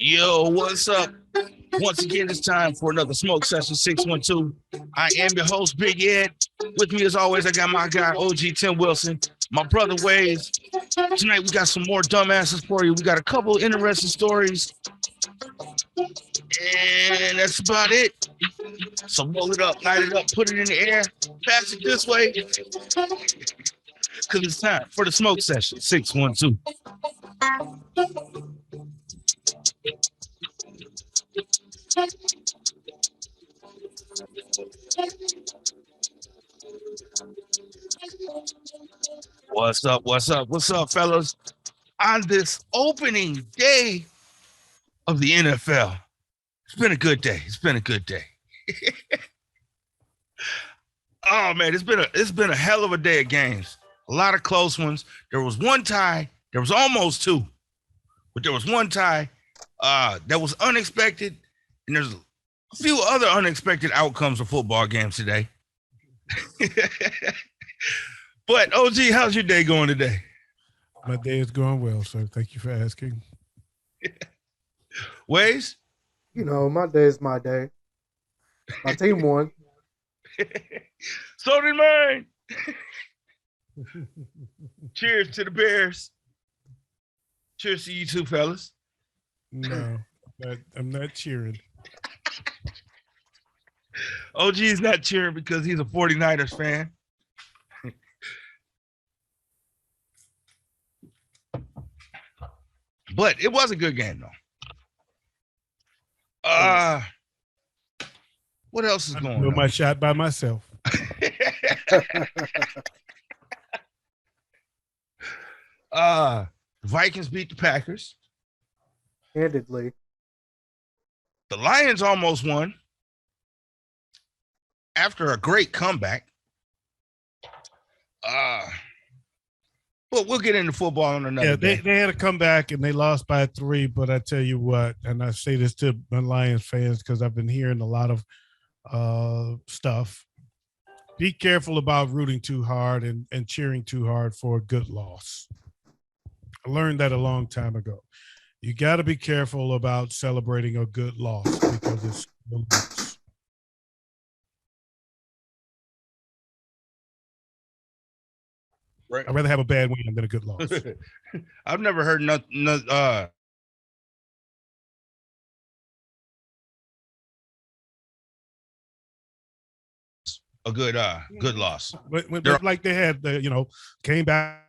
Yo, what's up? Once again, it's time for another Smoke Session 612. I am your host, Big Ed. With me, as always, I got my guy, OG Tim Wilson, my brother, Wayz. Tonight, we got some more dumbasses for you. We got a couple interesting stories, and that's about it. So roll it up, light it up, put it in the air, pass it this way, because it's time for the Smoke Session 612. What's up? What's up? What's up, fellas? On this opening day of the NFL, it's been a good day. It's been a good day. Oh man, it's been a hell of a day of games. A lot of close ones. There was one tie. There was almost two, but there was one tie that was unexpected, and there's a few other unexpected outcomes of football games today. But OG, how's your day going today? My day is going well, sir. Thank you for asking. Wayz? You know, my day is my day. My team won. So did mine. Cheers to the Bears. Cheers to you two, fellas. No, I'm not cheering. OG is not cheering because he's a 49ers fan. But it was a good game, though. What else is going on? My shot by myself. Vikings beat the Packers. Handedly. The Lions almost won after a great comeback. But we'll get into football on another day. They had a comeback and they lost by 3, but I tell you what, and I say this to my Lions fans because I've been hearing a lot of stuff. Be careful about rooting too hard and cheering too hard for a good loss. I learned that a long time ago. You got to be careful about celebrating a good loss because it's a loss. Right. I'd rather have a bad win than a good loss. I've never heard nothing. A good loss. When like they had came back.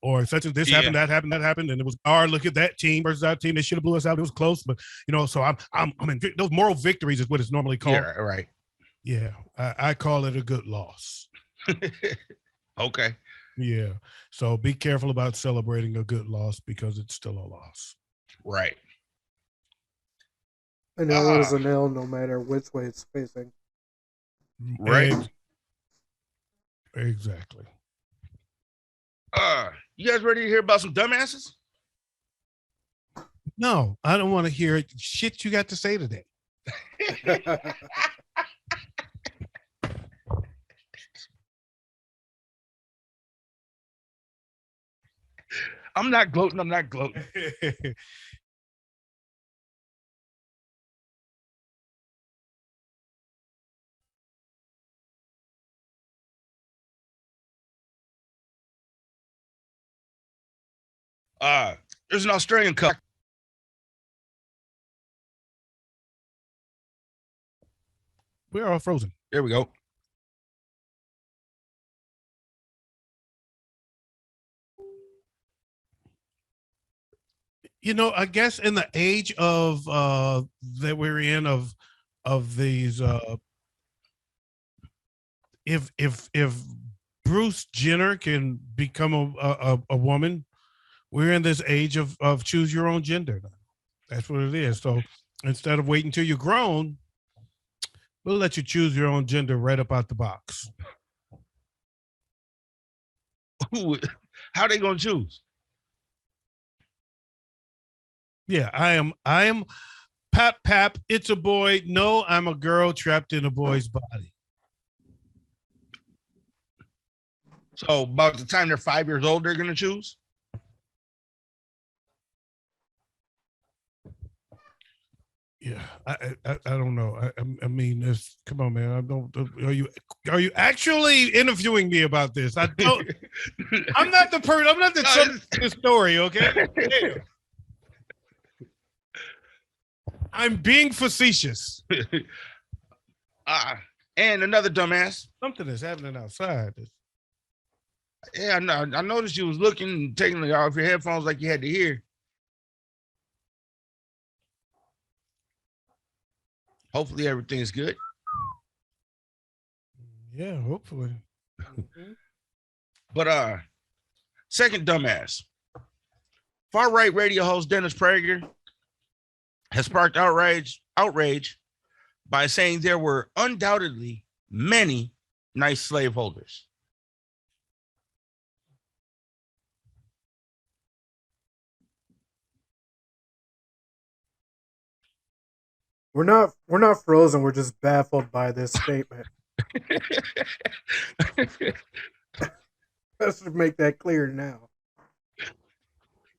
Or such as this happened, that happened, and it was look at that team versus our team. They should have blew us out. It was close, but so I'm in those moral victories is what it's normally called. Yeah, right. Yeah, I call it a good loss. Okay. Yeah. So be careful about celebrating a good loss because it's still a loss. Right. An L is an L no matter which way it's facing. Right. Exactly. You guys ready to hear about some dumbasses? No, I don't want to hear shit you got to say today. I'm not gloating. There's an Australian couple. We're all frozen. There we go. I guess in the age of that we're in of these if Bruce Jenner can become a woman, we're in this age of choose your own gender. That's what it is. So instead of waiting till you're grown, we'll let you choose your own gender right up out the box. How they gonna choose? Yeah, I am pap, it's a boy. No, I'm a girl trapped in a boy's body. So about the time they're 5 years old, they're gonna choose. Yeah, I don't know. I mean, it's come on, man. I don't. Are you actually interviewing me about this? I don't. I'm not the person. I'm not the subject of this story. Okay. Damn. I'm being facetious. And another dumbass. Something is happening outside. Yeah, I noticed you was looking and taking it off your headphones like you had to hear. Hopefully everything's good. Yeah, hopefully. But second dumbass. Far-right radio host Dennis Prager has sparked outrage by saying there were undoubtedly many nice slaveholders. We're not frozen. We're just baffled by this statement. Let's make that clear now.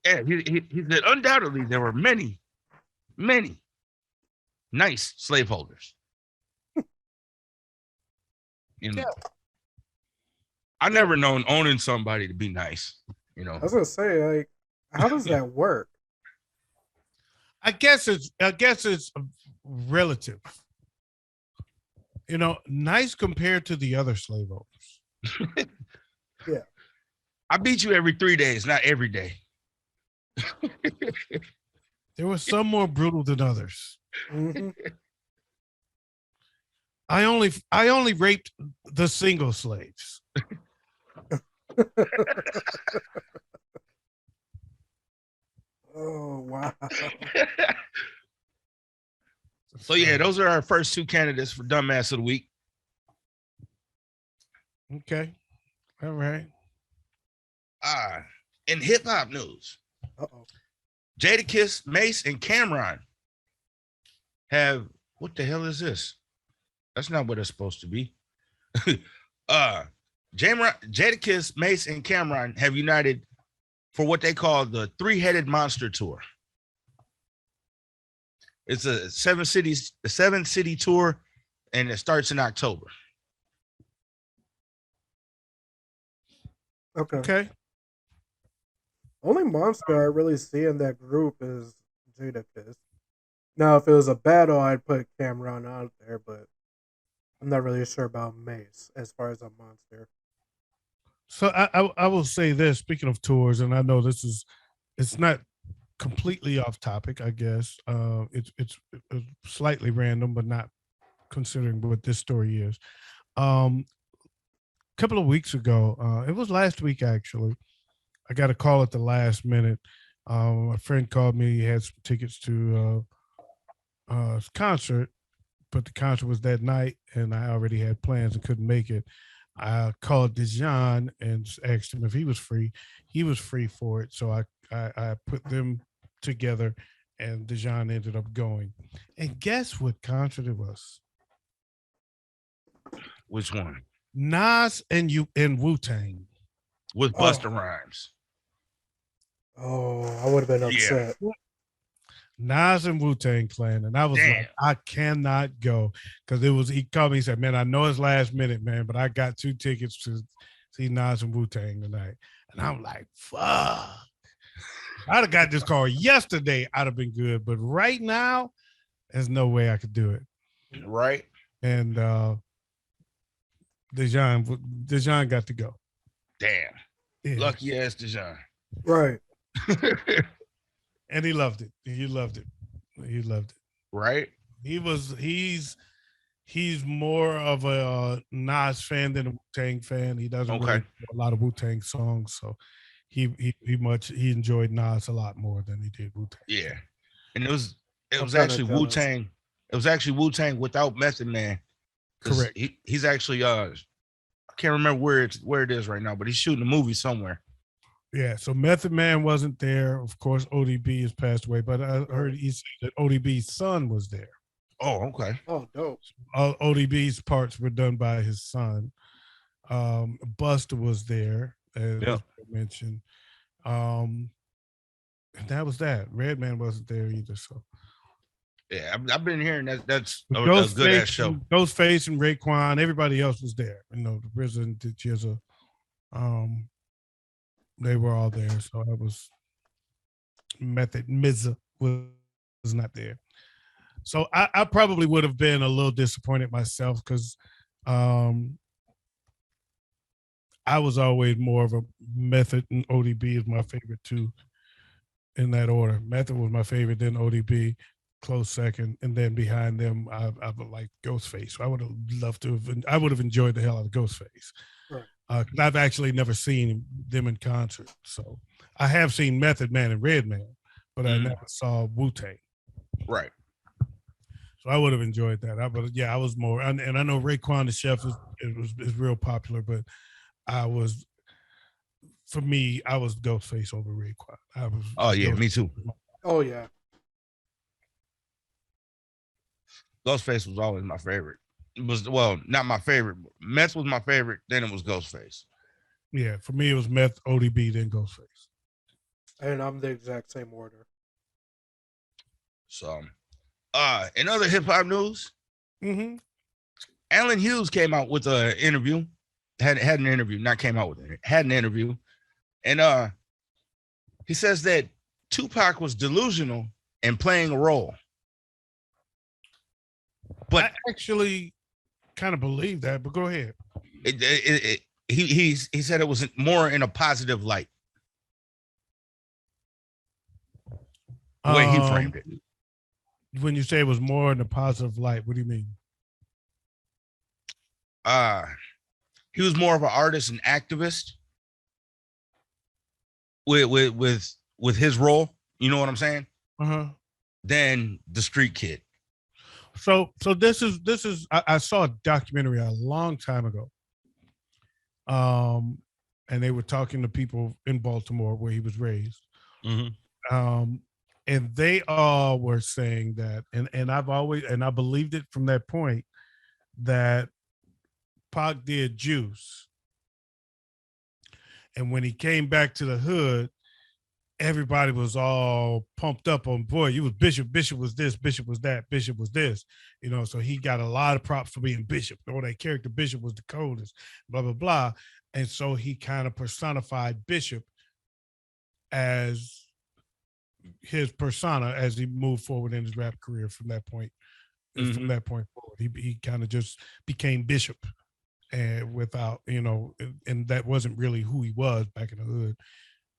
Yeah, he said undoubtedly there were many nice slaveholders. You know, Yeah. I never known owning somebody to be nice. You know, I was gonna say, like, how does that work? I guess it's relative. You know, nice compared to the other slaveholders. Yeah. I beat you every 3 days, not every day. There were some more brutal than others. Mm-hmm. I only raped the single slaves. Oh wow. So yeah, those are our first two candidates for dumbass of the week. Okay. All right. In hip hop news, Jadakiss, Mace, and Cameron have, what the hell is this? That's not what it's supposed to be. Jadakiss, Mace, and Cameron have united for what they call the Three-Headed Monster Tour. It's a seven city tour, and it starts in October. Okay. Only monster I really see in that group is Jadakiss. Now, if it was a battle, I'd put Cameron out there, but I'm not really sure about Mace as far as a monster. So I will say this, speaking of tours, and I know it's not completely off topic, I guess. It's slightly random, but not considering what this story is. A couple of weeks ago, it was last week actually, I got a call at the last minute. A friend called me, he had some tickets to a concert, but the concert was that night and I already had plans and couldn't make it. I called Dijon and asked him if he was free. He was free for it. So I put them together and Dijon ended up going. And guess what concert it was? Which one? Nas and Wu-Tang. With Busta Rhymes. Oh, I would have been upset. Yeah. Nas and Wu-Tang Clan, and I was like, I cannot go because he called me. He said, "Man, I know it's last minute, man, but I got 2 tickets to see Nas and Wu-Tang tonight." And I'm like, "Fuck!" I'd have got this call yesterday. I'd have been good, but right now, there's no way I could do it. Right. And Dijon got to go. Damn. Yeah. Lucky ass Dijon. Right. And he loved it. He loved it. Right. He's more of a Nas fan than a Wu-Tang fan. He doesn't really know a lot of Wu-Tang songs, so he enjoyed Nas a lot more than he did Wu-Tang. Yeah, and it was actually Wu-Tang. It was actually Wu-Tang without Method Man. Correct. He's actually I can't remember where it is right now, but he's shooting a movie somewhere. Yeah, so Method Man wasn't there. Of course, ODB has passed away, but I heard he said that ODB's son was there. Oh, okay. Oh, dope. All ODB's parts were done by his son. Buster was there, Yeah. as I mentioned. And that was that. Redman wasn't there either. So Yeah, I've been hearing that's a good ass Ghostface, show. Ghostface and Raekwon, everybody else was there. You know, the RZA, the GZA, um, they were all there. So that was Method Mizza was not there. So I probably would have been a little disappointed myself because um, I was always more of a Method, and ODB is my favorite too, in that order. Method was my favorite, then ODB, close second, and then behind them, I would like Ghostface. So I would have loved to have, I would have enjoyed the hell out of Ghostface. Right. Because I've actually never seen them in concert. So I have seen Method Man and Redman, but I never saw Wu Tang. Right. So I would have enjoyed that. I was more, and I know Raekwon the Chef is real popular, but for me, I was Ghostface over Raekwon. Oh yeah, Ghostface. me too. Oh yeah. Ghostface was always my favorite. It was not my favorite. Meth was my favorite. Then it was Ghostface. Yeah, for me it was Meth, ODB, then Ghostface. And I'm the exact same order. So, in other hip hop news, Mm-hmm. Alan Hughes came out with an interview. Had an interview, not came out with it. Had an interview, and he says that Tupac was delusional and playing a role. But I actually kind of believe that, but go ahead. He said it was more in a positive light. The way he framed it. When you say it was more in a positive light, what do you mean? He was more of an artist and activist with his role. You know what I'm saying? Uh-huh. Than the street kid. So this is I saw a documentary a long time ago. And they were talking to people in Baltimore where he was raised. Mm-hmm. And they all were saying that, and I believed it from that point, that Pac did Juice. And when he came back to the hood, everybody was all pumped up on, boy, you was Bishop. Bishop was this, Bishop was that, Bishop was this. You know, so he got a lot of props for being Bishop. Oh, that character Bishop was the coldest, blah, blah, blah. And so he kind of personified Bishop as his persona as he moved forward in his rap career from that point. Mm-hmm. From that point forward, he kind of just became Bishop, and without, you know, and that wasn't really who he was back in the hood,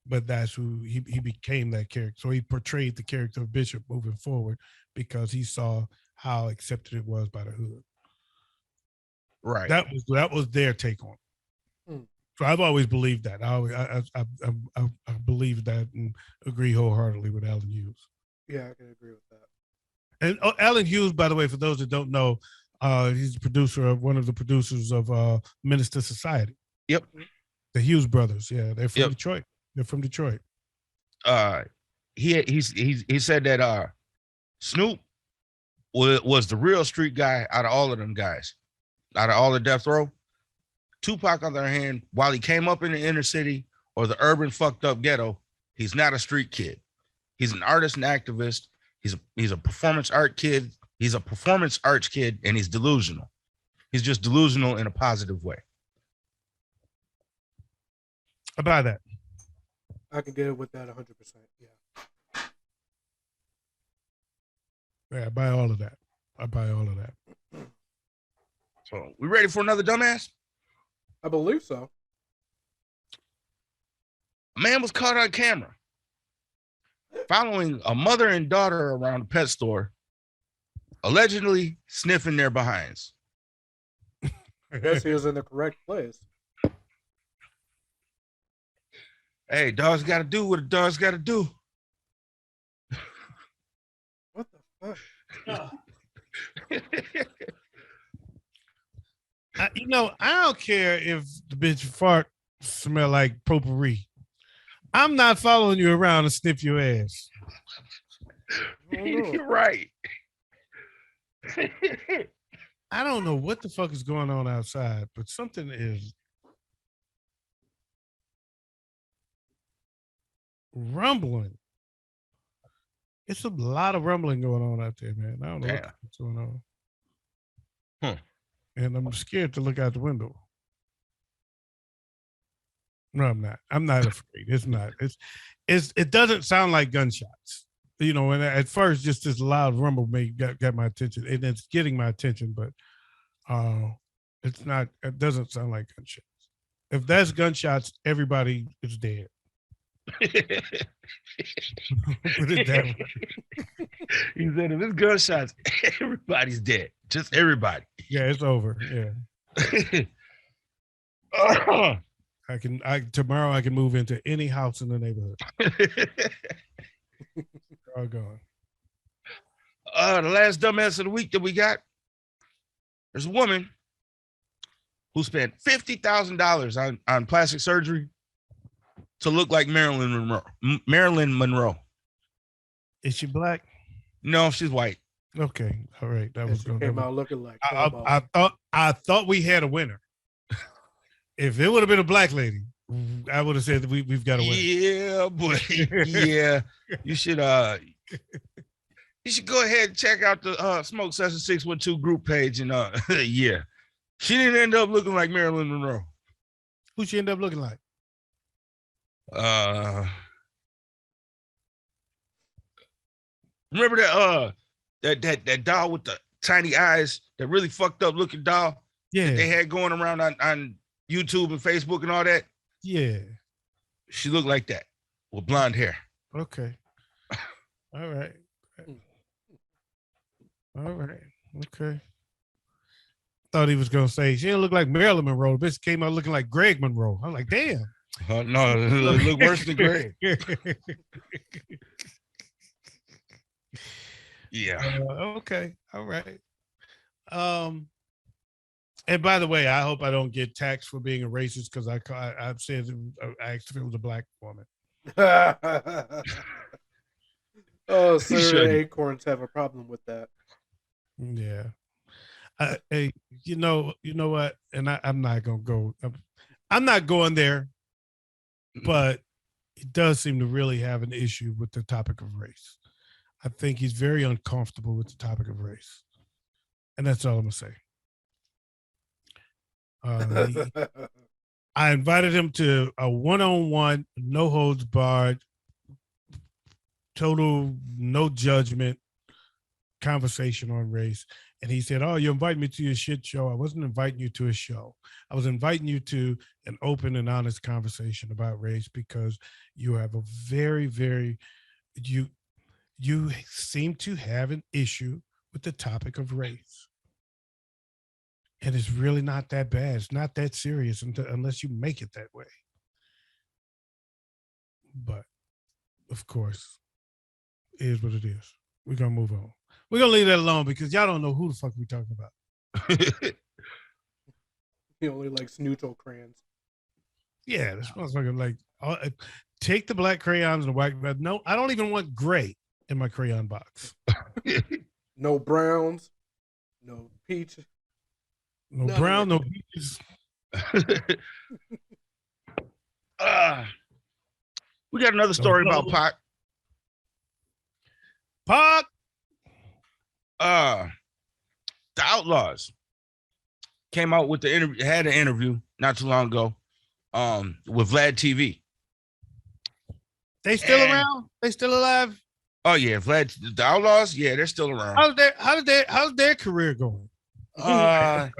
but that's who he became, that character. So he portrayed the character of Bishop moving forward because he saw how accepted it was by the hood. Right. That was their take on it. Mm. So I've always believed that. I believe that and agree wholeheartedly with Alan Hughes. Yeah, I can agree with that. And Alan Hughes, by the way, for those that don't know, he's the producer of one of the producers of Minister Society. Yep. The Hughes brothers. Yeah, they're from Detroit. They're from Detroit. He said that Snoop was the real street guy out of all of them guys, out of all the Death Row. Tupac, on the other hand, while he came up in the inner city or the urban fucked up ghetto, he's not a street kid. He's an artist and activist. He's a performance art kid. He's a performance arts kid, and he's delusional. He's just delusional in a positive way. I buy that. I can get it with that 100%. Yeah. Yeah, I buy all of that. So, we ready for another dumbass? I believe so. A man was caught on camera following a mother and daughter around a pet store, allegedly sniffing their behinds. I guess he was in the correct place. Hey, dogs got to do what a dog's got to do. What the fuck? I don't care if the bitch fart smell like potpourri. I'm not following you around to sniff your ass. You're right. I don't know what the fuck is going on outside, but something is rumbling. It's a lot of rumbling going on out there, man. I don't know Damn. what's going on. Huh. And I'm scared to look out the window. No, I'm not. I'm not afraid. It's not. It doesn't sound like gunshots. You know, and at first just this loud rumble got my attention. And it's getting my attention, but it's not, it doesn't sound like gunshots. If that's gunshots, everybody is dead. Put it that way. He said, if it's gunshots, everybody's dead. Just everybody. Yeah, it's over. Yeah. Tomorrow I can move into any house in the neighborhood. All gone. The last dumbass of the week that we got. There's a woman who spent $50,000 on plastic surgery to look like Marilyn Monroe. Marilyn Monroe. Is she black? No, she's white. Okay, all right. That was She came out looking like I thought we had a winner. If it would have been a black lady, I would have said that we've got a winner. Yeah, boy. Yeah, you should go ahead and check out the Smoke Session 612 group page and yeah, she didn't end up looking like Marilyn Monroe. Who she end up looking like? Remember that doll with the tiny eyes, that really fucked up looking doll? Yeah, they had going around on YouTube and Facebook and all that. Yeah, she looked like that with blonde hair. Okay, all right, okay. Thought he was gonna say she didn't look like Marilyn Monroe. Bitch came out looking like Greg Monroe. I'm like, damn. No, it looked worse than Greg. Yeah. Okay. All right. And by the way, I hope I don't get taxed for being a racist because I've said I asked if it was a black woman. Oh, sir, acorns have a problem with that. Yeah. Hey, you know what? And I'm not gonna go. I'm not going there. But he does seem to really have an issue with the topic of race. I think he's very uncomfortable with the topic of race. And that's all I'm going to say. I invited him to a one-on-one, no holds barred, total no judgment conversation on race. And he said, "Oh, you invited me to your shit show. I wasn't inviting you to a show. I was inviting you to an open and honest conversation about race because you have a very, very, you seem to have an issue with the topic of race. And it's really not that bad. It's not that serious unless you make it that way." But, of course, it is what it is. We're going to move on. We're going to leave that alone because y'all don't know who the fuck we talking about. He only likes neutral crayons. Yeah, this motherfucker like, take the black crayons and the white. No, I don't even want gray in my crayon box. No browns, no peach. No brown, no peaches. We got another story about Pac. The Outlaws came out with the interview, had an interview not too long ago with Vlad TV. They still around? They still alive? Oh yeah, Vlad, the Outlaws, yeah, they're still around. How's their career going? Not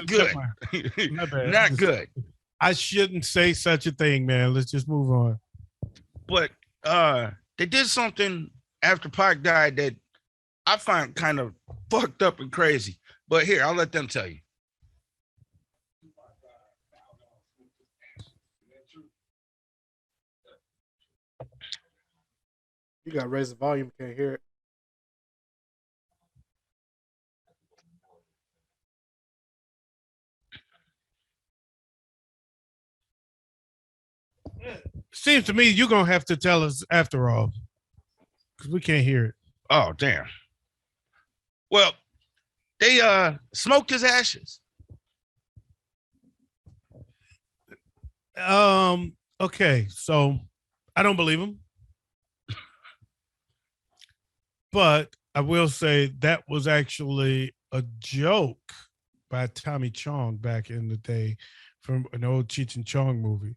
good. Not bad. Not good. I shouldn't say such a thing, man. Let's just move on. But they did something after Pac died that I find kind of fucked up and crazy. But here, I'll let them tell you. You got to raise the volume. Can't hear it. Seems to me you're going to have to tell us after all because we can't hear it. Oh, damn. Well, they smoked his ashes. Okay, so I don't believe him. But I will say that was actually a joke by Tommy Chong back in the day from an old Cheech and Chong movie.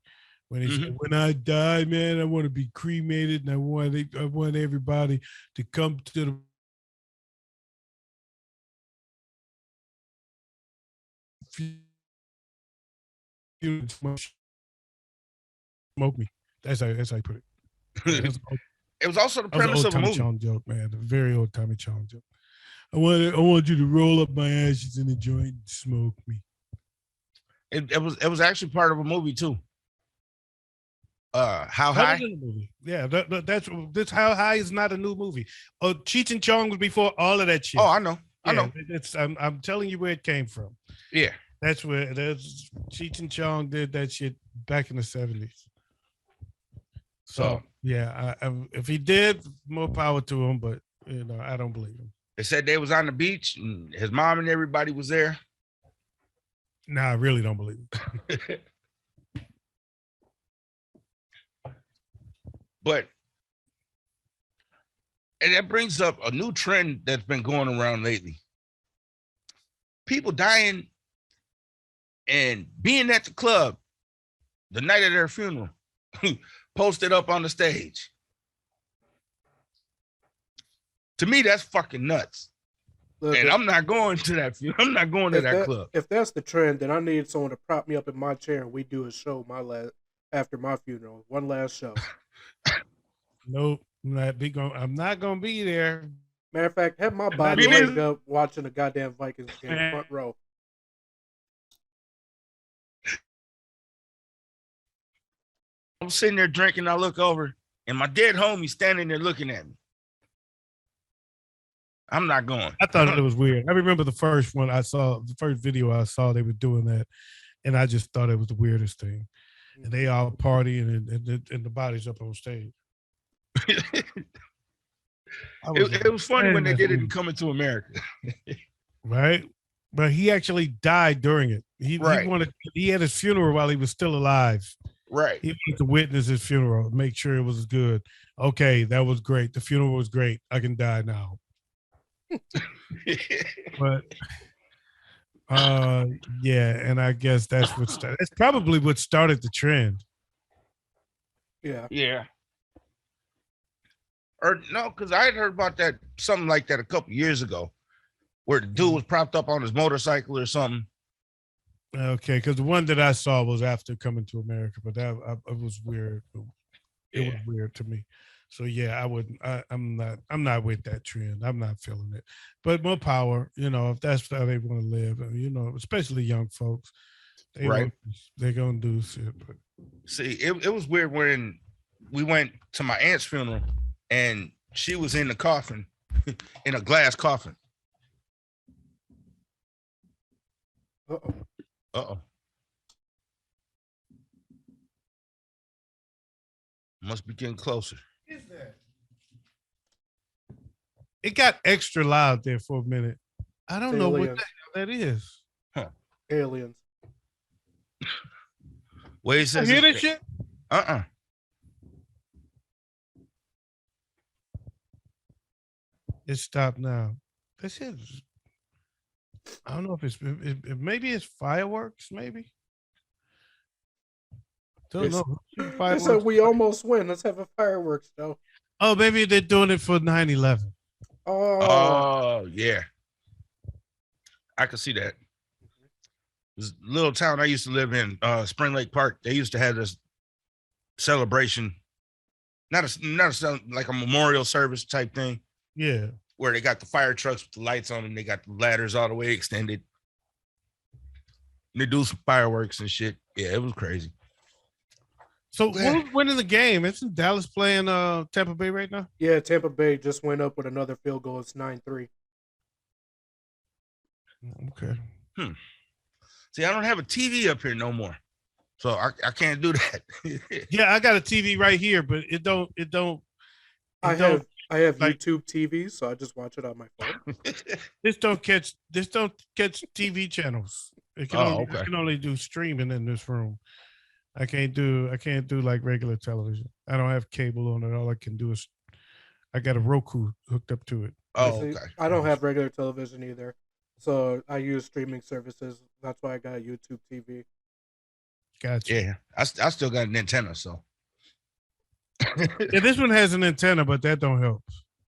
When he said, "When I die, man, I want to be cremated, and I want everybody to come to the funeral and smoke me." That's how you put it. Yeah, It was also the that was an premise old of a Tommy movie. Chong joke, man. A very old Tommy Chong joke. I want you to roll up my ashes in a joint and smoke me. It was actually part of a movie too. How That High? was in the movie. Yeah, that's How High is not a new movie. Oh, Cheech and Chong was before all of that shit. Oh, I know. I Yeah, know. it's I'm telling you where it came from. Yeah. That's Cheech and Chong did that shit back in the 70s. So yeah, if he did, more power to him. But I don't believe him. They said they was on the beach and his mom and everybody was there. Nah, I really don't believe him. But and that brings up a new trend that's been going around lately. People dying and being at the club the night of their funeral, posted up on the stage. To me, that's fucking nuts. Look, and I'm not going to that. I'm not going to that club. If that's the trend, then I need someone to prop me up in my chair and we do a show after my funeral. One last show. Nope, I'm not gonna be there. Matter of fact, have my body laid up watching a goddamn Vikings game, front row. I'm sitting there drinking. I look over, and my dead homie standing there looking at me. I'm not going. I thought it was weird. I remember the first video I saw, they were doing that, and I just thought it was the weirdest thing. And they all partying, and the body's up on stage. It was funny when they did it in Coming to America. Right? But he actually died during it. He had his funeral while he was still alive. Right. He wanted to witness his funeral, make sure it was good. Okay, that was great. The funeral was great. I can die now. But yeah, and I guess that's probably what started the trend. Yeah. Or no, because I had heard about that, something like that a couple years ago, where the dude was propped up on his motorcycle or something. Okay, because the one that I saw was after Coming to America, but it was weird. It was weird to me. So yeah, I wouldn't. I'm not with that trend. I'm not feeling it. But more power, if that's how they want to live, especially young folks, they're gonna do shit. But see, it was weird when we went to my aunt's funeral and she was in the coffin, in a glass coffin. Uh-oh. Must be getting closer. What is that? It got extra loud there for a minute. I don't know what the hell that is. Huh. Aliens. Wayz says, you hear this shit? It stopped now. This is, I don't know if maybe it's fireworks, maybe. Don't know. They said we almost win. Let's have a fireworks show. Oh, maybe they're doing it for 9/11. Oh, yeah. I can see that. This little town I used to live in, Spring Lake Park, they used to have this celebration, not like a memorial service type thing. Yeah. Where they got the fire trucks with the lights on them, they got the ladders all the way extended. And they do some fireworks and shit. Yeah, it was crazy. So who's winning the game? Isn't Dallas playing Tampa Bay right now? Yeah, Tampa Bay just went up with another field goal. It's 9-3. Okay. See, I don't have a TV up here no more, so I can't do that. Yeah, I got a TV right here, but it don't. I have like, YouTube TV, so I just watch it on my phone. This don't catch TV channels. It can only do streaming in this room. I can't do like regular television. I don't have cable on it. All I can do is I got a Roku hooked up to it. I Oh, see. okay. I don't have regular television either, so I use streaming services. That's why I got YouTube TV. Gotcha. Yeah, I still got an antenna, so. Yeah, this one has an antenna, but that don't help.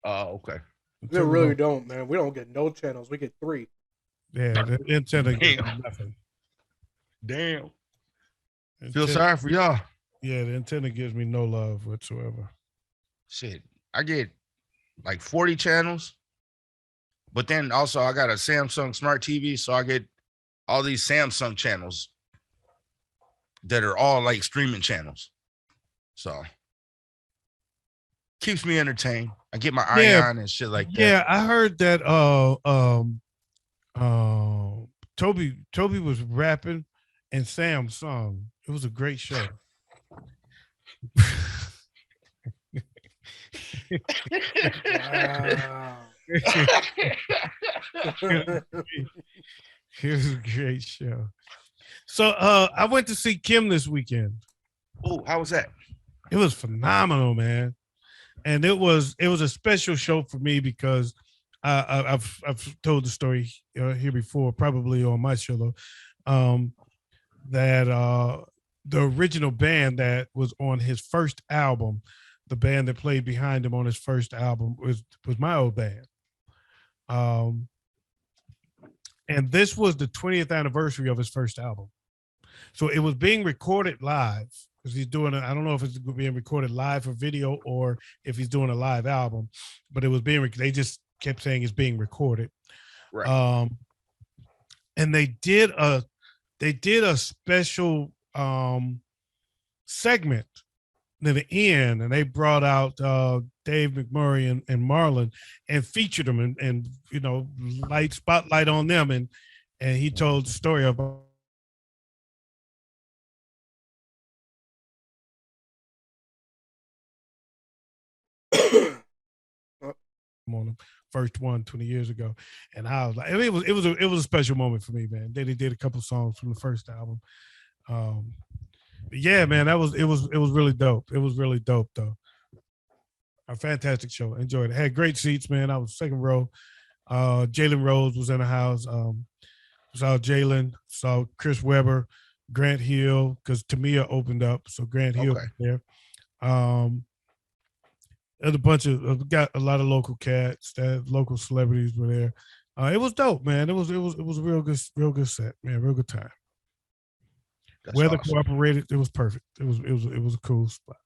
Oh, okay. They really don't, man. We don't get no channels. We get 3. Yeah, the antenna gets Damn. nothing. Damn. Feel Antenna- sorry for y'all. Yeah, the antenna gives me no love whatsoever. Shit, I get like 40 channels, but then also I got a Samsung smart TV, so I get all these Samsung channels that are all like streaming channels. So keeps me entertained. I get my Yeah. Ion and shit like that. Yeah, I heard that Toby was rapping and Sam sung. It was a great show. Wow. It was a great show. So I went to see Kim this weekend. Oh, how was that? It was phenomenal, man. And it was a special show for me because I've told the story here before, probably on my show though, that the original band that was on his first album, the band that played behind him on his first album was my old band. And this was the 20th anniversary of his first album. So it was being recorded live because he's doing I don't know if it's being recorded live for video or if he's doing a live album, but it was they just kept saying it's being recorded. Right. And they did a special segment near the end, and they brought out Dave McMurray and Marlon and featured them and spotlight on them and he told the story about on them first one 20 years ago, and I was like, it was a special moment for me, man. Then they did a couple songs from the first album. Yeah, man, it was really dope. It was really dope though. A fantastic show. Enjoyed it. Had great seats, man. I was second row. Jalen Rose was in the house. Saw Jalen, saw Chris Webber, Grant Hill, because Tamia opened up, so Grant Hill was there. There's a bunch of got a lot of local cats, local celebrities were there. It was dope, man. It was a real good set, man. Real good time. That's Weather awesome. cooperated. It was perfect. It was a cool spot.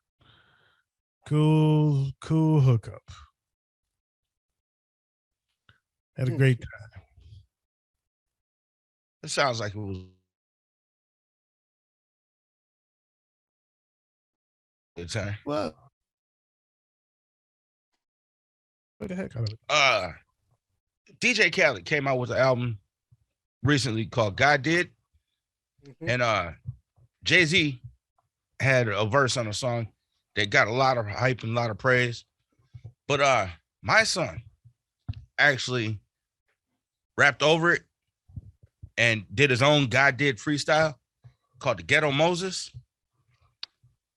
Cool hookup. Had a great time. It sounds like it was a good time. Well, what the heck out of it? DJ Khaled came out with an album recently called God Did. Mhm. And Jay-Z had a verse on a song that got a lot of hype and a lot of praise. But my son actually rapped over it and did his own God Did freestyle called the Ghetto Moses.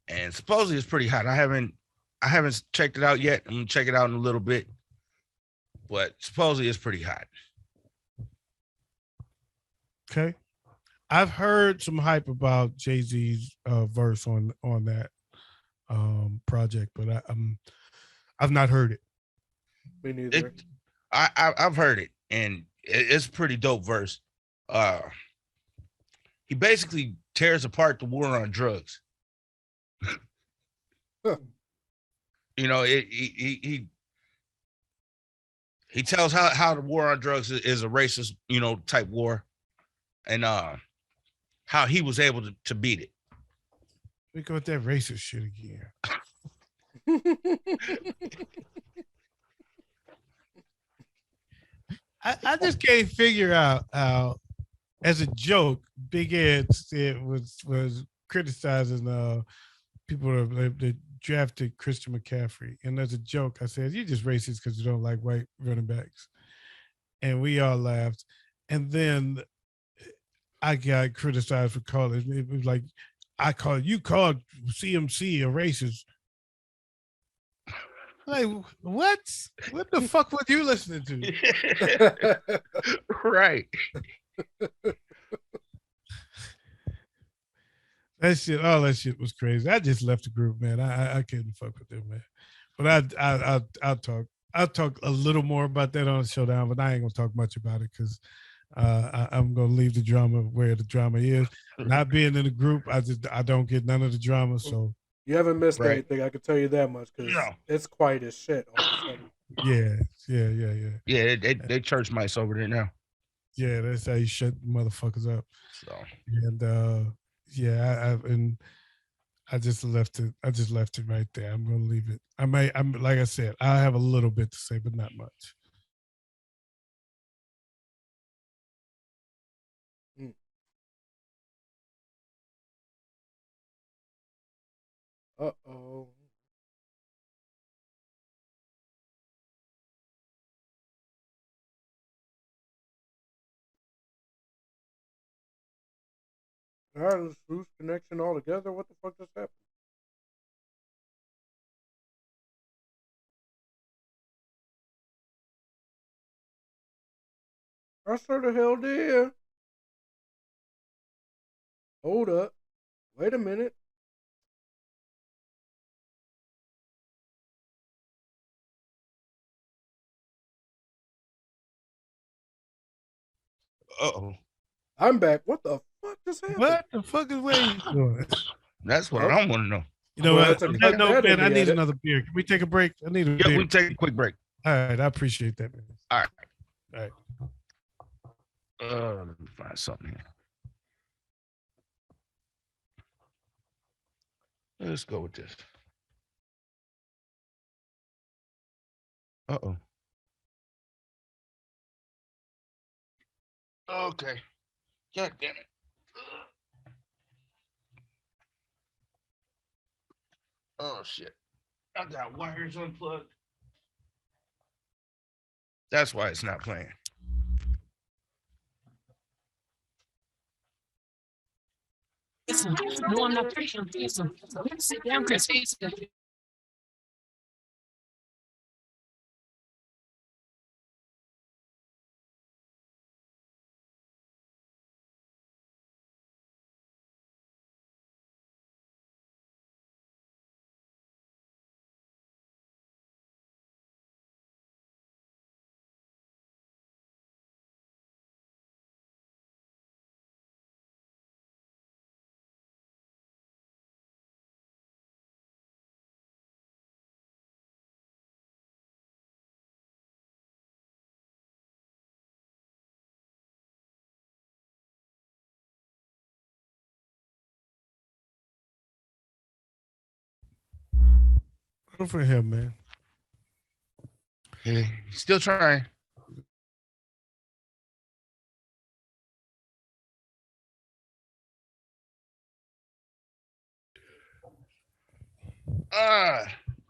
And supposedly it's pretty hot. I haven't checked it out yet. I'm gonna check it out in a little bit. But supposedly it's pretty hot. Okay. I've heard some hype about Jay-Z's verse on that project, but I've not heard it. Me neither. I've heard it, and it's a pretty dope verse. He basically tears apart the war on drugs. Huh. He tells how the war on drugs is a racist, type war, and how he was able to beat it. We go with that racist shit again. I just can't figure out how, as a joke, Big Ed said was criticizing people that drafted Christian McCaffrey, and as a joke, I said, "You're just racist because you don't like white running backs," and we all laughed. And then I got criticized for calling it. It was like, you called CMC a racist. Like, what? What the fuck were you listening to? Right. All that shit was crazy. I just left the group, man. I couldn't fuck with them, man. But I'll talk a little more about that on the showdown, but I ain't gonna talk much about it because I'm gonna leave the drama where the drama is. Not being in the group, I don't get none of the drama. So you haven't missed Right. anything. I can tell you that much because No. it's quiet as shit. All of a sudden. yeah. Yeah, they church mice over there now. Yeah, that's how you shut motherfuckers up. So And I just left it. I just left it right there. I'm gonna leave it. I'm like I said, I have a little bit to say, but not much. Uh-oh. All right, let's lose connection altogether. What the fuck just happened? I sure the hell did. Hold up. Wait a minute. Uh-oh. I'm back. What the fuck just happened? What the fuck is Wayz doing? That's what Oh. I want to know. You know Well, what? that's a On cut that note, that in man, I the need edit. another beer. Can we take a break? I need a Yeah, beer. we take a quick break. All right, I appreciate that, man. All right. All right. Let me find something here. Let's go with this. Uh-oh. Okay. God damn it. Oh shit. I got wires unplugged. That's why it's not playing. No, I'm not pretty. Sit down, Chris. Good for him, man. Yeah, still trying.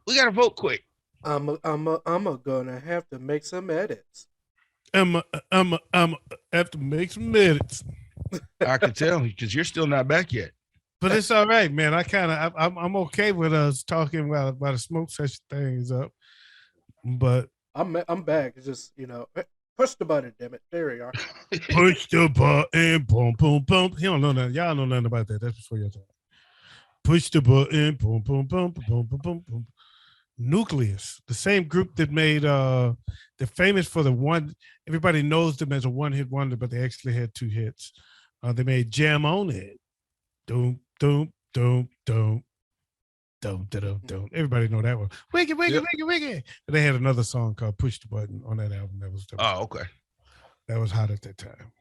We gotta vote quick. I'm gonna have to make some edits. I'm have to make some minutes, I can tell because you're still not back yet. but it's all right, man. I'm okay with us talking while the smoke session thing is up. But I'm back. It's just push the button, damn it. There we are. push the button, boom, boom, boom. He don't know nothing. Y'all know nothing about that. That's before your time. Push the button, boom, boom, boom, boom, boom, boom, boom. Nucleus, the same group that made they're famous for the one, everybody knows them as a one-hit wonder, but they actually had two hits. They made Jam on It. Doom, doom, doom, doom. Dum, dum, dum. Everybody know that one. Wiggy, wiggy, Yep. wiggy, wiggy. And they had another song called Push the Button on that album. Oh, okay. That was hot at that time.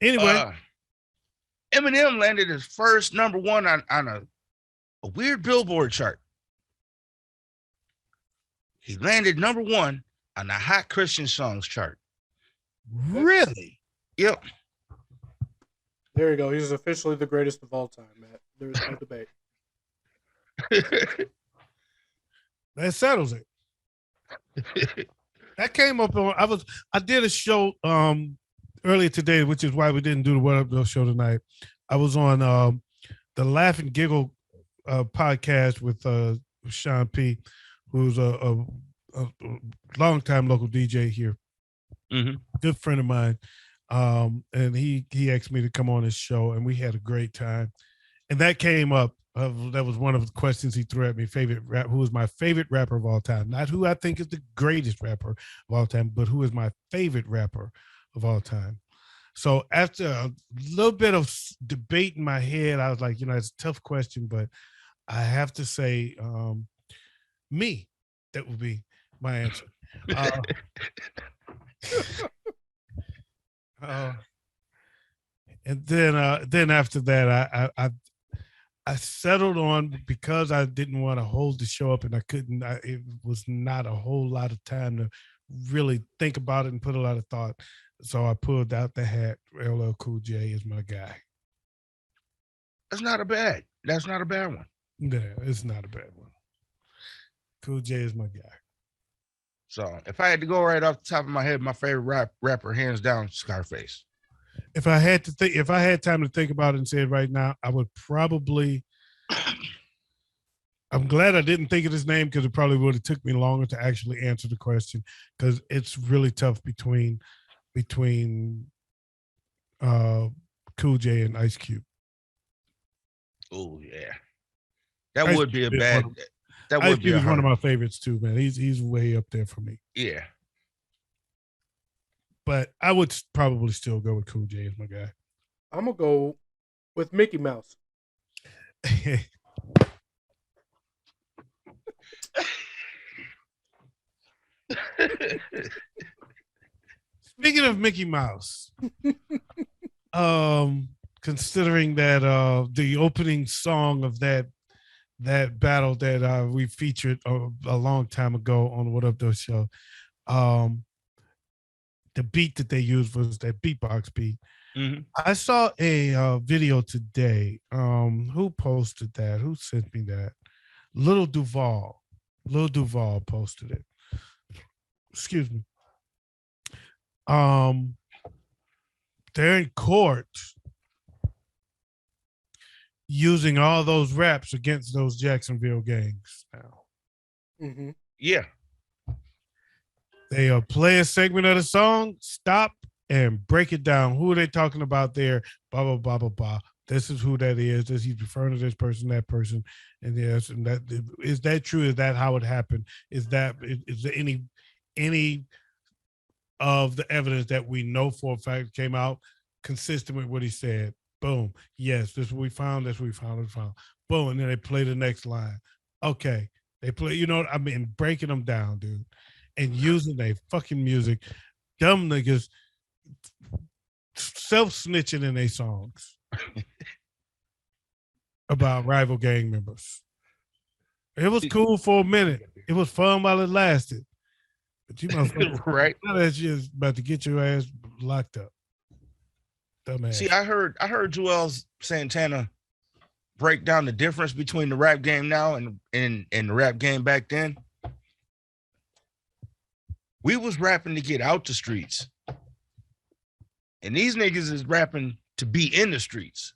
Anyway, Eminem landed his first number one on a weird Billboard chart. He landed number one on the Hot Christian Songs chart. really? Yep. There you go. He's officially the greatest of all time, Matt. There's no debate. That settles it. That came up on I did a show earlier today, which is why we didn't do the What Up Bill show tonight. I was on the Laugh and Giggle podcast with Sean P, who's a longtime local DJ here, good friend of mine. And he asked me to come on his show, and we had a great time. And that came up. That was one of the questions he threw at me. Who is my favorite rapper of all time? Not who I think is the greatest rapper of all time, but who is my favorite rapper of all time. So after a little bit of debate in my head, I was like, it's a tough question, but I have to say me. That would be my answer. And then after that, I settled on, because I didn't want to hold the show up, and I couldn't. It was not a whole lot of time to really think about it and put a lot of thought. So I pulled out the hat. LL Cool J is my guy. That's not a bad one. Yeah, it's not a bad one. Cool J is my guy. So if I had to go right off the top of my head, my favorite rapper, hands down, Scarface. If I had time to think about it and say it right now, I would probably. I'm glad I didn't think of his name, because it probably would have took me longer to actually answer the question, because it's really tough between Cool J and Ice Cube. Oh yeah, that would be a bad. That Ice would be Cube is one of my favorites too, man. He's way up there for me. Yeah. But I would probably still go with Cool J as my guy. I'm gonna go with Mickey Mouse. Speaking of Mickey Mouse, considering that the opening song of that battle that we featured a long time ago on the What Up Though show, the beat that they used was that beatbox beat. Mm-hmm. I saw a video today. Who posted that? Who sent me that? Lil Duval posted it. Excuse me. They're in court using all those raps against those Jacksonville gangs now. Mm-hmm. Yeah. They play a segment of the song, stop, and break it down. Who are they talking about there? Blah, blah, blah, blah, blah. This is who that is. He's referring to this person, that person. And yes, and that is that true? Is that how it happened? Is there any of the evidence that we know for a fact came out consistent with what he said? Boom. Yes, this is what we found. That's what we found. Boom. And then they play the next line. Okay. They play, breaking them down, dude. And using their fucking music. Dumb niggas self-snitching in their songs about rival gang members. It was cool for a minute. It was fun while it lasted. But you motherfuckers, right? Now that shit's about to get your ass locked up. Dumbass. See, I heard Joel Santana break down the difference between the rap game now and the rap game back then. We was rapping to get out the streets. And these niggas is rapping to be in the streets.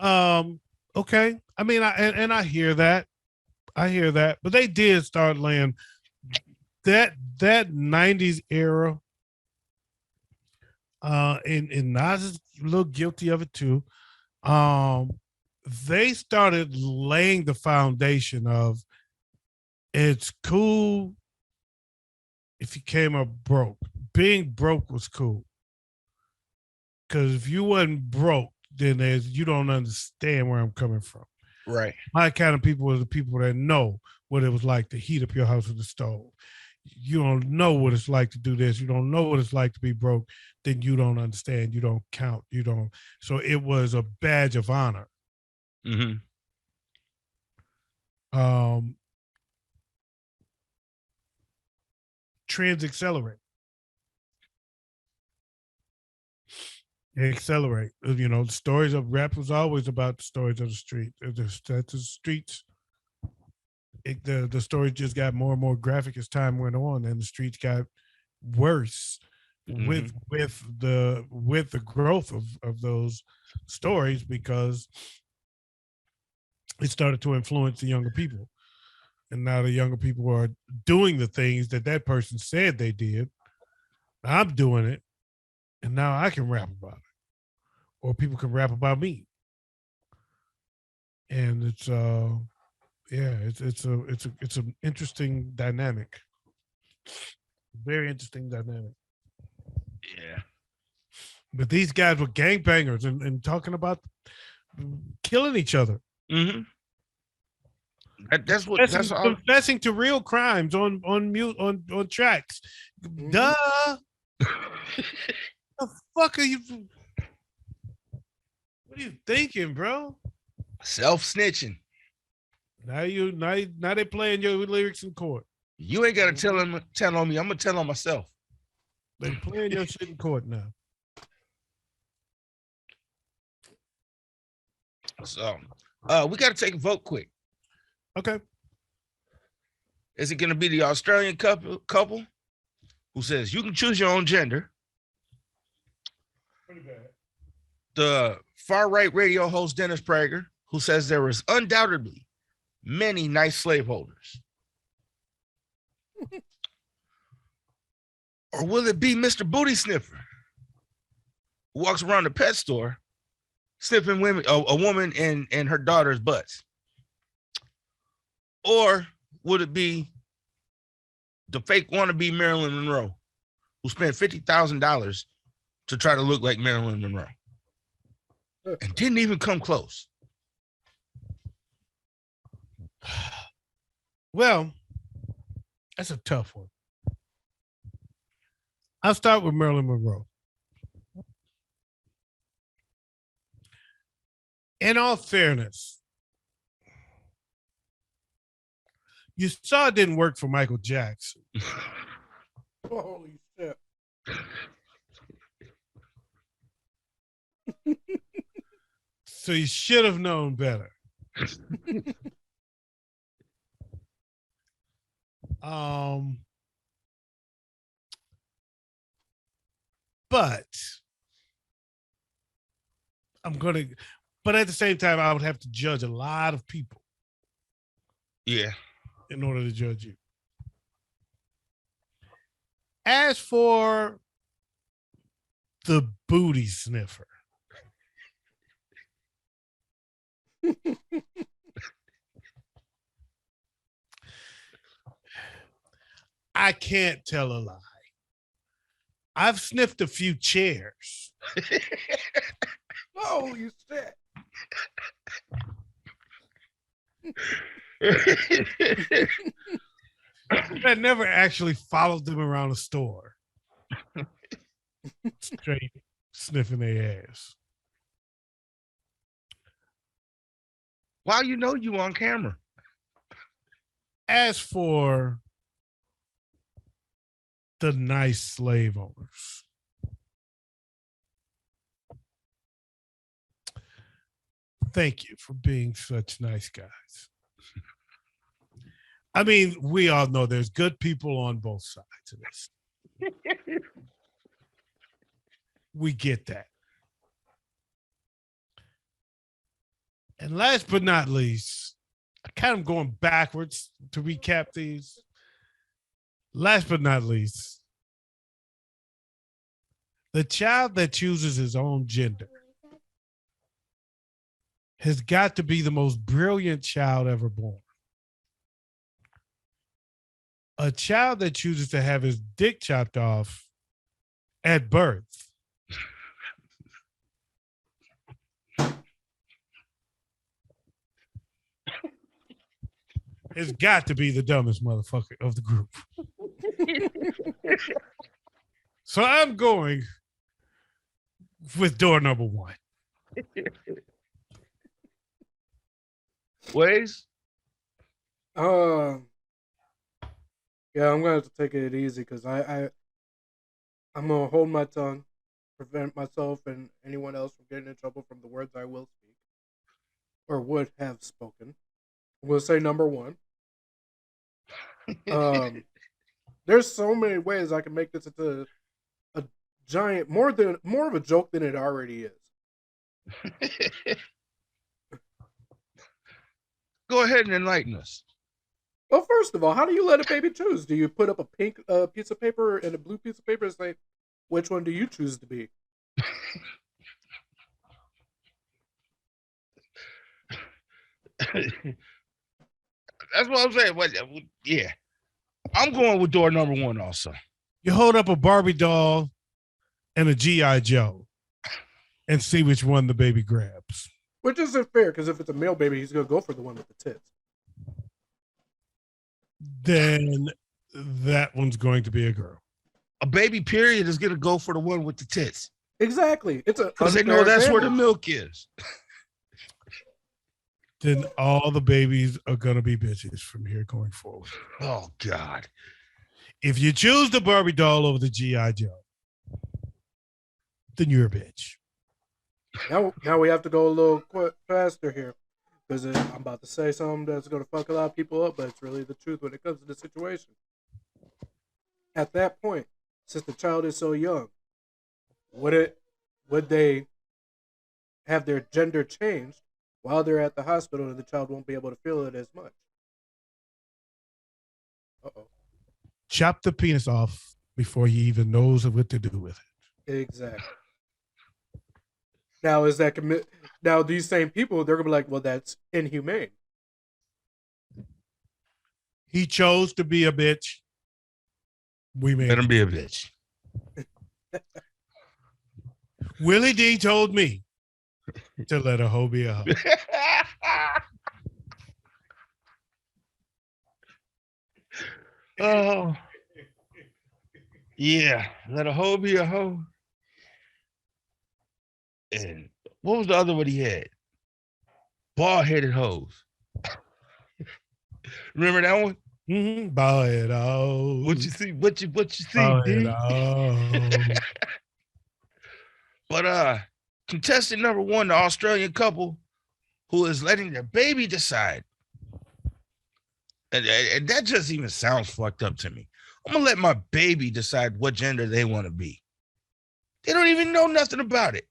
Okay. I mean, I hear that. But they did start laying that 90s era. And Nas is a little guilty of it too. They started laying the foundation of it's cool if you came up broke. Being broke was cool. Because if you wasn't broke, then you don't understand where I'm coming from. Right. My kind of people are the people that know what it was like to heat up your house with a stove. You don't know what it's like to do this. You don't know what it's like to be broke. Then you don't understand. You don't count. You don't. So it was a badge of honor. Mm-hmm. Trends accelerate. They accelerate. The stories of rap was always about the stories of the street. The streets. The story just got more and more graphic as time went on, and the streets got worse with the growth of those stories, because it started to influence the younger people, and now the younger people are doing the things that person said they did. I'm doing it, and now I can rap about it, or people can rap about me, and it's it's an interesting dynamic, very interesting dynamic. Yeah. But these guys were gangbangers and talking about killing each other. Mm-hmm. That's confessing to real crimes on tracks. Mhm. Duh. The fuck are you? What are you thinking, bro? self-snitching. Now they playing your lyrics in court. You ain't gotta tell on me. I'm gonna tell on myself. They playing your shit in court now. So we gotta take a vote quick. Okay. Is it gonna be the Australian couple who says you can choose your own gender? Pretty bad. The far-right radio host Dennis Prager, who says there was undoubtedly many nice slaveholders. Or will it be Mr. Booty Sniffer, who walks around the pet store sniffing women, a woman and her daughter's butts? Or would it be the fake wannabe Marilyn Monroe, who spent $50,000 to try to look like Marilyn Monroe and didn't even come close? Well, that's a tough one. I'll start with Marilyn Monroe. In all fairness, you saw it didn't work for Michael Jackson. Holy shit. So you should have known better. But but at the same time, I would have to judge a lot of people. Yeah. In order to judge you. As for the booty sniffer, I can't tell a lie. I've sniffed a few chairs. Holy shit. I never actually followed them around a store. Straight sniffing their ass. While you know you on camera. As for the nice slave owners, thank you for being such nice guys. I mean, we all know there's good people on both sides of this. We get that. And last but not least, I kind of going backwards to recap these. Last but not least, the child that chooses his own gender has got to be the most brilliant child ever born. A child that chooses to have his dick chopped off at birth has got to be the dumbest motherfucker of the group. So I'm going with door number one. Wayz? Yeah, I'm gonna have to take it easy because I'm gonna hold my tongue, prevent myself and anyone else from getting in trouble from the words I will speak or would have spoken. We'll say number one. There's so many ways I can make this into a giant, more of a joke than it already is. Go ahead and enlighten us. Well, first of all, how do you let a baby choose? Do you put up a pink piece of paper and a blue piece of paper and say, which one do you choose to be? That's what I'm saying. Yeah. I'm going with door number one also. You hold up a Barbie doll and a G.I. Joe and see which one the baby grabs. Which isn't fair, because if it's a male baby, he's going to go for the one with the tits. Then that one's going to be a girl. A baby period is going to go for the one with the tits. Exactly. Because they know that's where the milk is. Then all the babies are going to be bitches from here going forward. Oh, God. If you choose the Barbie doll over the G.I. Joe, then you're a bitch. Now we have to go a little faster here, because I'm about to say something that's going to fuck a lot of people up, but it's really the truth when it comes to the situation. At that point, since the child is so young, would they have their gender changed while they're at the hospital, and the child won't be able to feel it as much? Uh-oh. Chop the penis off before he even knows what to do with it. Exactly. Now, now these same people, they're gonna be like, well, that's inhumane. He chose to be a bitch. We made Let him be a bitch. Willie D told me to let a hoe be a hoe. Oh. Yeah. Let a hoe be a hoe. And what was the other one he had? Bald-headed hoes. Remember that one? Mm-hmm. Ball it out. What you see? What you see, Ball D? it out. But contestant number one, the Australian couple who is letting their baby decide. And that just even sounds fucked up to me. I'm gonna let my baby decide what gender they want to be. They don't even know nothing about it.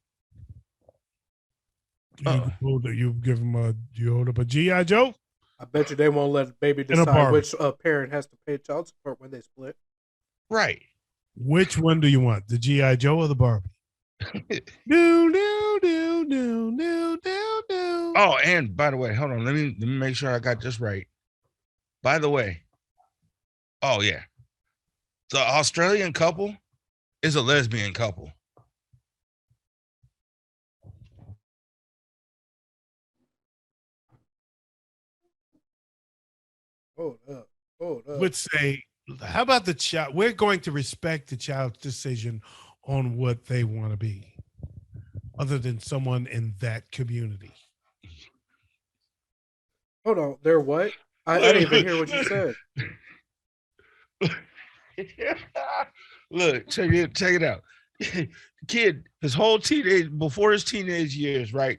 You give him you hold up a G.I. Joe? I bet you they won't let the baby And a decide Barbie. which parent has to pay child support when they split. Right. Which one do you want? The G.I. Joe or the Barbie? do, do, do, do, do, do, do. Oh, and by the way, hold on. Let me make sure I got this right. By the way, oh yeah, the Australian couple is a lesbian couple. Hold up. Would say, how about the child? We're going to respect the child's decision on what they want to be, other than someone in that community. Hold on. They're what? I didn't even hear what you said. Look, check it out. The kid, before his teenage years, right?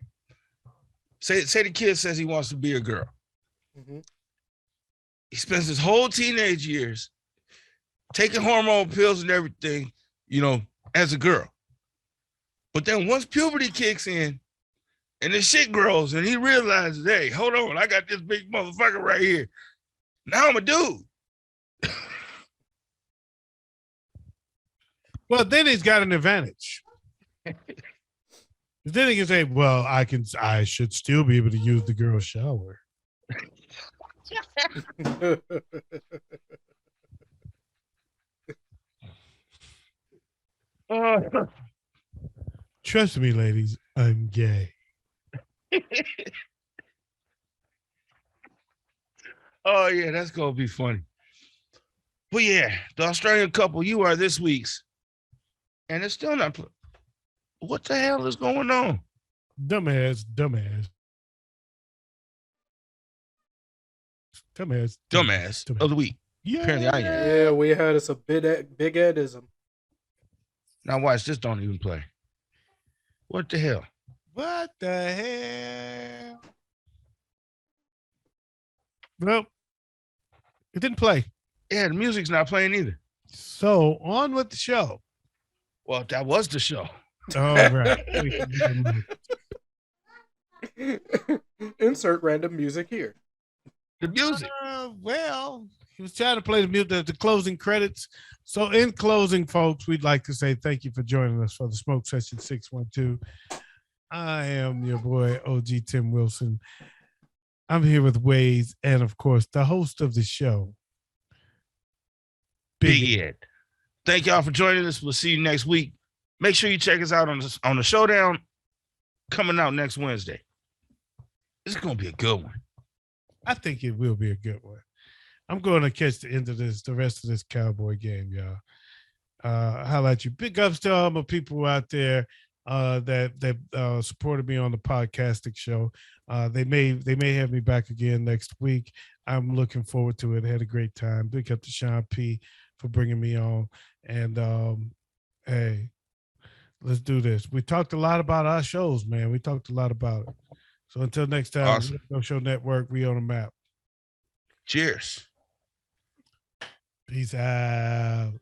Say the kid says he wants to be a girl. Mm-hmm. He spends his whole teenage years taking hormone pills and everything, as a girl. But then once puberty kicks in and the shit grows and he realizes, hey, hold on, I got this big motherfucker right here. Now I'm a dude. Well, then he's got an advantage. Then he can say, well, I should still be able to use the girl's shower. Trust me, ladies, I'm gay. Oh, yeah, that's going to be funny. But yeah, the Australian couple, you are this week's. And it's still not. What the hell is going on? Dumbass. Of the week. Yeah. Apparently I am. Yeah, we had us a big Edism. Now watch, this don't even play. What the hell? What the hell? Well, it didn't play. Yeah, the music's not playing either. So on with the show. Well, that was the show. All right. Thank you very much. Insert random music here. The music. Well, he was trying to play the music, the closing credits. So, in closing, folks, we'd like to say thank you for joining us for the Smoke Session 612. I am your boy, OG Tim Wilson. I'm here with Wayz and, of course, the host of the show, Big Ed. Thank y'all for joining us. We'll see you next week. Make sure you check us out on the Showdown coming out next Wednesday. This is going to be a good one. I think it will be a good one. I'm going to catch the end of the rest of this Cowboy game, y'all. Highlight you. Big ups to all my people out there that supported me on the podcasting show. They may have me back again next week. I'm looking forward to it. I had a great time. Big up to Sean P for bringing me on. And hey, let's do this. We talked a lot about our shows, man. We talked a lot about it. So until next time, awesome. No Show Network, we on the map. Cheers. Peace out.